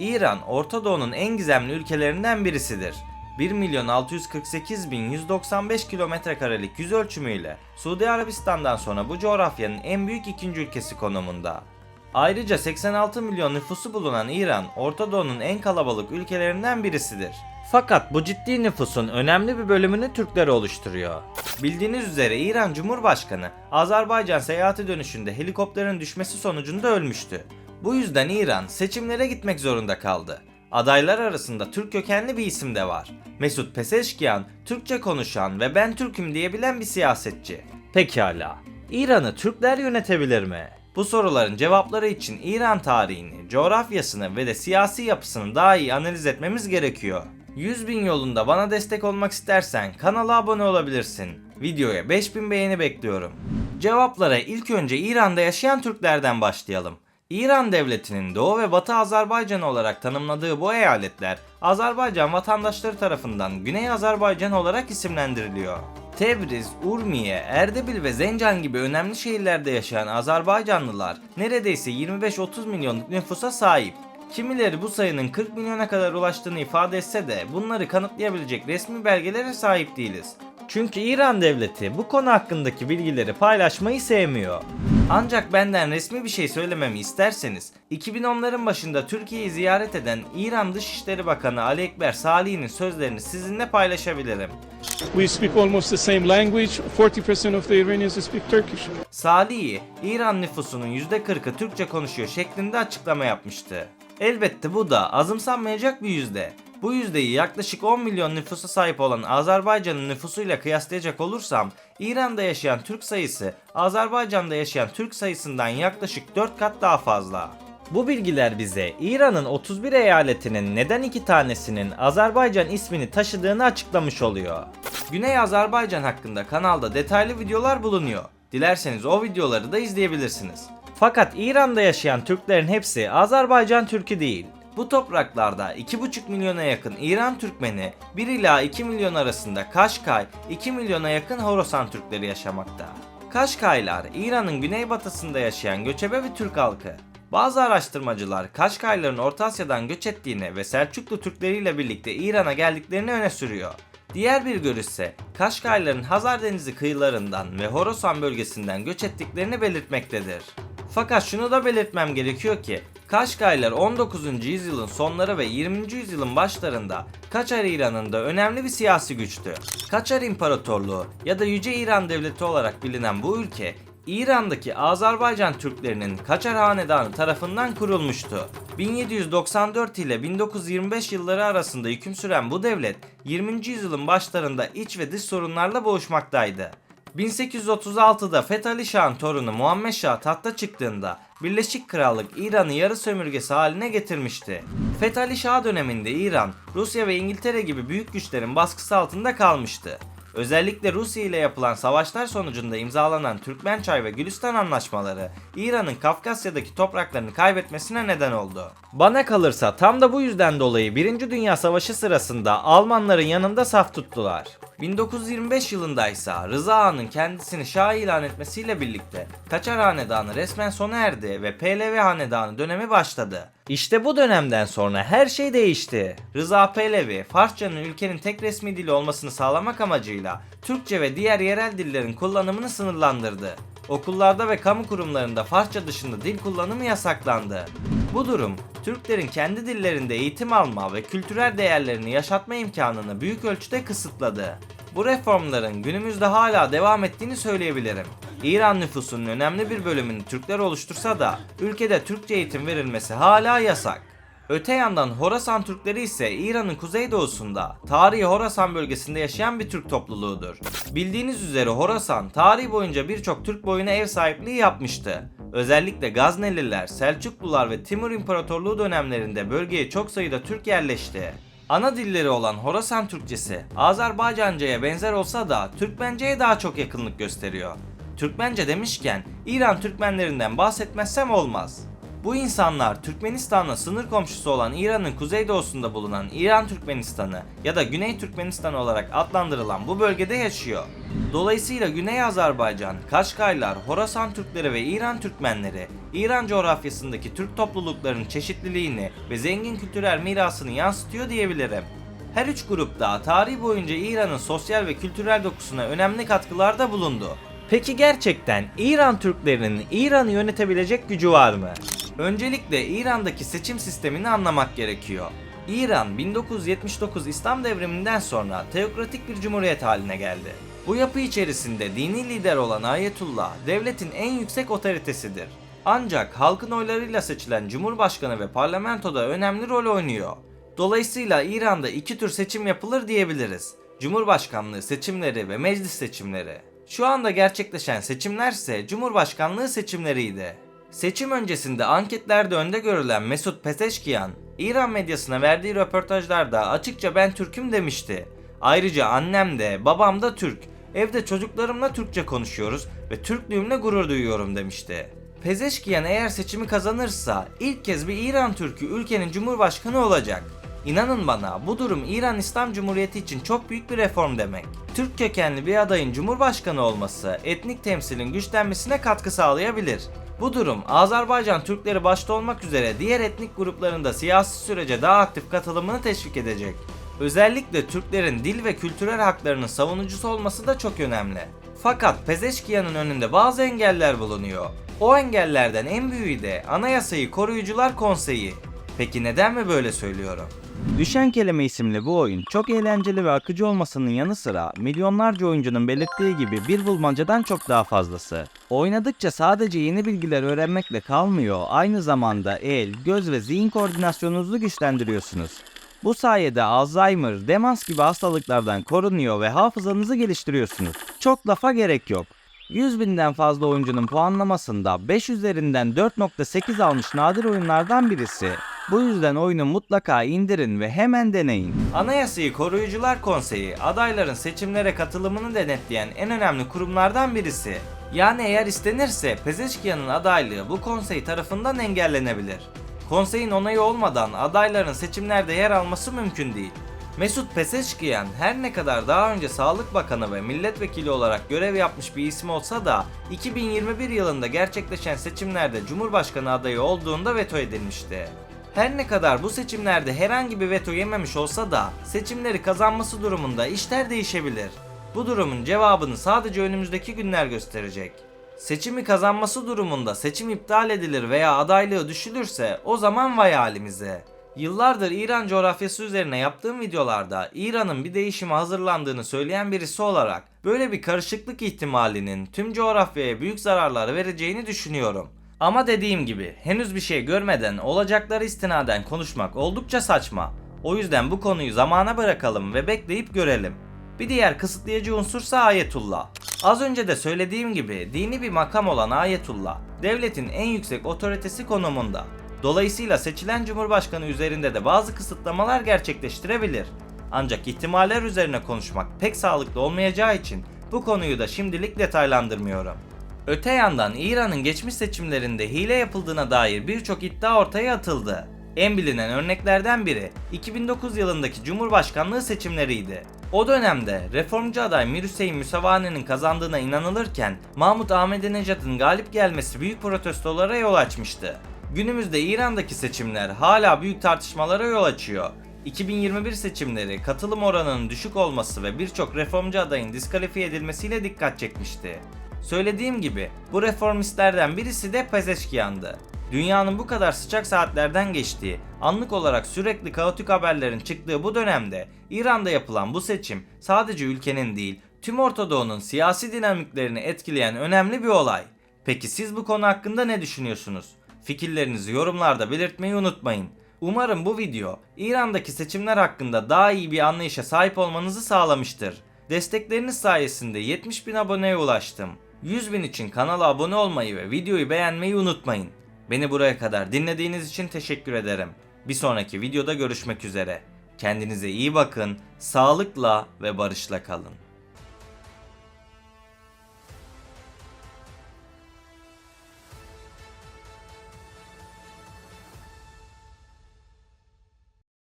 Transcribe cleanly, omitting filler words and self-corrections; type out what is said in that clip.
İran, Orta Doğu'nun en gizemli ülkelerinden birisidir. 1.648.195 kilometrekarelik yüz ölçümüyle Suudi Arabistan'dan sonra bu coğrafyanın en büyük ikinci ülkesi konumunda. Ayrıca 86 milyon nüfusu bulunan İran, Orta Doğu'nun en kalabalık ülkelerinden birisidir. Fakat bu ciddi nüfusun önemli bir bölümünü Türkler oluşturuyor. Bildiğiniz üzere İran Cumhurbaşkanı Azerbaycan seyahati dönüşünde helikopterin düşmesi sonucunda ölmüştü. Bu yüzden İran seçimlere gitmek zorunda kaldı. Adaylar arasında Türk kökenli bir isim de var. Mesut Pezeşkiyan, Türkçe konuşan ve ben Türk'üm diyebilen bir siyasetçi. Pekala, İran'ı Türkler yönetebilir mi? Bu soruların cevapları için İran tarihini, coğrafyasını ve de siyasi yapısını daha iyi analiz etmemiz gerekiyor. 100.000 yolunda bana destek olmak istersen kanala abone olabilirsin. Videoya 5000 beğeni bekliyorum. Cevaplara ilk önce İran'da yaşayan Türklerden başlayalım. İran devletinin Doğu ve Batı Azerbaycan olarak tanımladığı bu eyaletler Azerbaycan vatandaşları tarafından Güney Azerbaycan olarak isimlendiriliyor. Tebriz, Urmiye, Erdebil ve Zencan gibi önemli şehirlerde yaşayan Azerbaycanlılar neredeyse 25-30 milyonluk nüfusa sahip. Kimileri bu sayının 40 milyona kadar ulaştığını ifade etse de bunları kanıtlayabilecek resmi belgelere sahip değiliz. Çünkü İran devleti bu konu hakkındaki bilgileri paylaşmayı sevmiyor. Ancak benden resmi bir şey söylememi isterseniz 2010'ların başında Türkiye'yi ziyaret eden İran Dışişleri Bakanı Ali Ekber Salih'in sözlerini sizinle paylaşabilirim. We speak almost the same language. 40% of the Iranians speak Turkish. Salih, İran nüfusunun %40'ı Türkçe konuşuyor şeklinde açıklama yapmıştı. Elbette bu da azımsanmayacak bir yüzde. Bu yüzdeyi yaklaşık 10 milyon nüfusa sahip olan Azerbaycan'ın nüfusuyla kıyaslayacak olursam, İran'da yaşayan Türk sayısı Azerbaycan'da yaşayan Türk sayısından yaklaşık 4 kat daha fazla. Bu bilgiler bize İran'ın 31 eyaletinin neden 2 tanesinin Azerbaycan ismini taşıdığını açıklamış oluyor. Güney Azerbaycan hakkında kanalda detaylı videolar bulunuyor. Dilerseniz o videoları da izleyebilirsiniz. Fakat İran'da yaşayan Türklerin hepsi Azerbaycan Türk'ü değil. Bu topraklarda 2,5 milyona yakın İran Türkmeni, 1 ila 2 milyon arasında Kaşkay, 2 milyona yakın Horasan Türkleri yaşamakta. Kaşkaylar, İran'ın güneybatısında yaşayan göçebe bir Türk halkı. Bazı araştırmacılar Kaşkayların Orta Asya'dan göç ettiğini ve Selçuklu Türkleriyle birlikte İran'a geldiklerini öne sürüyor. Diğer bir görüş ise Kaşkayların Hazar Denizi kıyılarından ve Horasan bölgesinden göç ettiklerini belirtmektedir. Fakat şunu da belirtmem gerekiyor ki Kaşgaylar 19. yüzyılın sonları ve 20. yüzyılın başlarında Kaçar İran'ında önemli bir siyasi güçtü. Kaçar İmparatorluğu ya da Yüce İran Devleti olarak bilinen bu ülke İran'daki Azerbaycan Türklerinin Kaçar Hanedanı tarafından kurulmuştu. 1794 ile 1925 yılları arasında hüküm süren bu devlet 20. yüzyılın başlarında iç ve dış sorunlarla boğuşmaktaydı. 1836'da Fethali Şah'ın torunu Muhammed Şah tahta çıktığında Birleşik Krallık İran'ı yarı sömürgesi haline getirmişti. Fethali Şah döneminde İran, Rusya ve İngiltere gibi büyük güçlerin baskısı altında kalmıştı. Özellikle Rusya ile yapılan savaşlar sonucunda imzalanan Türkmençay ve Gülistan anlaşmaları İran'ın Kafkasya'daki topraklarını kaybetmesine neden oldu. Bana kalırsa tam da bu yüzden dolayı 1. Dünya Savaşı sırasında Almanların yanında saf tuttular. 1925 yılında ise Rıza Ağa'nın kendisini Şah ilan etmesiyle birlikte Kaçar Hanedanı resmen sona erdi ve Pehlevi Hanedanı dönemi başladı. İşte bu dönemden sonra her şey değişti. Rıza Pehlevi, Farsçanın ülkenin tek resmi dili olmasını sağlamak amacıyla Türkçe ve diğer yerel dillerin kullanımını sınırlandırdı. Okullarda ve kamu kurumlarında Farsça dışında dil kullanımı yasaklandı. Bu durum, Türklerin kendi dillerinde eğitim alma ve kültürel değerlerini yaşatma imkanını büyük ölçüde kısıtladı. Bu reformların günümüzde hala devam ettiğini söyleyebilirim. İran nüfusunun önemli bir bölümünü Türkler oluştursa da ülkede Türkçe eğitim verilmesi hala yasak. Öte yandan Horasan Türkleri ise İran'ın kuzeydoğusunda, tarihi Horasan bölgesinde yaşayan bir Türk topluluğudur. Bildiğiniz üzere Horasan, tarih boyunca birçok Türk boyuna ev sahipliği yapmıştı. Özellikle Gazneliler, Selçuklular ve Timur İmparatorluğu dönemlerinde bölgeye çok sayıda Türk yerleşti. Ana dilleri olan Horasan Türkçesi, Azerbaycanca'ya benzer olsa da Türkmence'ye daha çok yakınlık gösteriyor. Türkmence demişken İran Türkmenlerinden bahsetmezsem olmaz. Bu insanlar Türkmenistan'la sınır komşusu olan İran'ın kuzeydoğusunda bulunan İran Türkmenistanı ya da Güney Türkmenistan olarak adlandırılan bu bölgede yaşıyor. Dolayısıyla Güney Azerbaycan, Kaşgarlar, Horasan Türkleri ve İran Türkmenleri, İran coğrafyasındaki Türk topluluklarının çeşitliliğini ve zengin kültürel mirasını yansıtıyor diyebilirim. Her üç grup da tarih boyunca İran'ın sosyal ve kültürel dokusuna önemli katkılarda bulundu. Peki gerçekten İran Türklerinin İran'ı yönetebilecek gücü var mı? Öncelikle İran'daki seçim sistemini anlamak gerekiyor. İran 1979 İslam devriminden sonra teokratik bir cumhuriyet haline geldi. Bu yapı içerisinde dini lider olan Ayetullah devletin en yüksek otoritesidir. Ancak halkın oylarıyla seçilen cumhurbaşkanı ve parlamentoda önemli rol oynuyor. Dolayısıyla İran'da iki tür seçim yapılır diyebiliriz. Cumhurbaşkanlığı seçimleri ve meclis seçimleri. Şu anda gerçekleşen seçimler ise Cumhurbaşkanlığı seçimleriydi. Seçim öncesinde anketlerde önde görülen Mesut Pezeşkiyan, İran medyasına verdiği röportajlarda açıkça ben Türk'üm demişti. Ayrıca annem de babam da Türk, evde çocuklarımla Türkçe konuşuyoruz ve Türklüğümle gurur duyuyorum demişti. Pezeşkiyan eğer seçimi kazanırsa ilk kez bir İran Türk'ü ülkenin cumhurbaşkanı olacak. İnanın bana bu durum İran İslam Cumhuriyeti için çok büyük bir reform demek. Türk kökenli bir adayın cumhurbaşkanı olması etnik temsilin güçlenmesine katkı sağlayabilir. Bu durum Azerbaycan Türkleri başta olmak üzere diğer etnik grupların da siyasi sürece daha aktif katılımını teşvik edecek. Özellikle Türklerin dil ve kültürel haklarının savunucusu olması da çok önemli. Fakat Pezeşkiyan'ın önünde bazı engeller bulunuyor. O engellerden en büyüğü de Anayasayı Koruyucular Konseyi. Peki neden mi böyle söylüyorum? Düşen Kelime isimli bu oyun çok eğlenceli ve akıcı olmasının yanı sıra milyonlarca oyuncunun belirttiği gibi bir bulmacadan çok daha fazlası. Oynadıkça sadece yeni bilgiler öğrenmekle kalmıyor, aynı zamanda el, göz ve zihin koordinasyonunuzu güçlendiriyorsunuz. Bu sayede Alzheimer, demans gibi hastalıklardan korunuyor ve hafızanızı geliştiriyorsunuz. Çok lafa gerek yok. 100.000'den fazla oyuncunun puanlamasında 5 üzerinden 4.8 almış nadir oyunlardan birisi. Bu yüzden oyunu mutlaka indirin ve hemen deneyin. Anayasayı Koruyucular Konseyi, adayların seçimlere katılımını denetleyen en önemli kurumlardan birisi. Yani eğer istenirse Pezeşkiyan'ın adaylığı bu konsey tarafından engellenebilir. Konseyin onayı olmadan adayların seçimlerde yer alması mümkün değil. Mesut Pezeşkiyan her ne kadar daha önce Sağlık Bakanı ve milletvekili olarak görev yapmış bir isim olsa da 2021 yılında gerçekleşen seçimlerde Cumhurbaşkanı adayı olduğunda veto edilmişti. Her ne kadar bu seçimlerde herhangi bir veto yememiş olsa da seçimleri kazanması durumunda işler değişebilir. Bu durumun cevabını sadece önümüzdeki günler gösterecek. Seçimi kazanması durumunda seçim iptal edilir veya adaylığı düşülürse o zaman vay halimize. Yıllardır İran coğrafyası üzerine yaptığım videolarda İran'ın bir değişime hazırlandığını söyleyen birisi olarak böyle bir karışıklık ihtimalinin tüm coğrafyaya büyük zararlar vereceğini düşünüyorum. Ama dediğim gibi henüz bir şey görmeden olacakları istinaden konuşmak oldukça saçma. O yüzden bu konuyu zamana bırakalım ve bekleyip görelim. Bir diğer kısıtlayıcı unsursa Ayetullah. Az önce de söylediğim gibi dini bir makam olan Ayetullah, devletin en yüksek otoritesi konumunda. Dolayısıyla seçilen cumhurbaşkanı üzerinde de bazı kısıtlamalar gerçekleştirebilir. Ancak ihtimaller üzerine konuşmak pek sağlıklı olmayacağı için bu konuyu da şimdilik detaylandırmıyorum. Öte yandan İran'ın geçmiş seçimlerinde hile yapıldığına dair birçok iddia ortaya atıldı. En bilinen örneklerden biri 2009 yılındaki Cumhurbaşkanlığı seçimleriydi. O dönemde reformcu aday Mir Hüseyin Müsevvane'nin kazandığına inanılırken Mahmut Ahmadinejad'ın galip gelmesi büyük protestolara yol açmıştı. Günümüzde İran'daki seçimler hala büyük tartışmalara yol açıyor. 2021 seçimleri katılım oranının düşük olması ve birçok reformcu adayın diskalifiye edilmesiyle dikkat çekmişti. Söylediğim gibi bu reformistlerden birisi de Pezeşkiyan'dı. Dünyanın bu kadar sıcak saatlerden geçtiği, anlık olarak sürekli kaotik haberlerin çıktığı bu dönemde İran'da yapılan bu seçim sadece ülkenin değil, tüm Orta Doğu'nun siyasi dinamiklerini etkileyen önemli bir olay. Peki siz bu konu hakkında ne düşünüyorsunuz? Fikirlerinizi yorumlarda belirtmeyi unutmayın. Umarım bu video İran'daki seçimler hakkında daha iyi bir anlayışa sahip olmanızı sağlamıştır. Destekleriniz sayesinde 70.000 aboneye ulaştım. 100.000 için kanala abone olmayı ve videoyu beğenmeyi unutmayın. Beni buraya kadar dinlediğiniz için teşekkür ederim. Bir sonraki videoda görüşmek üzere. Kendinize iyi bakın, sağlıkla ve barışla kalın.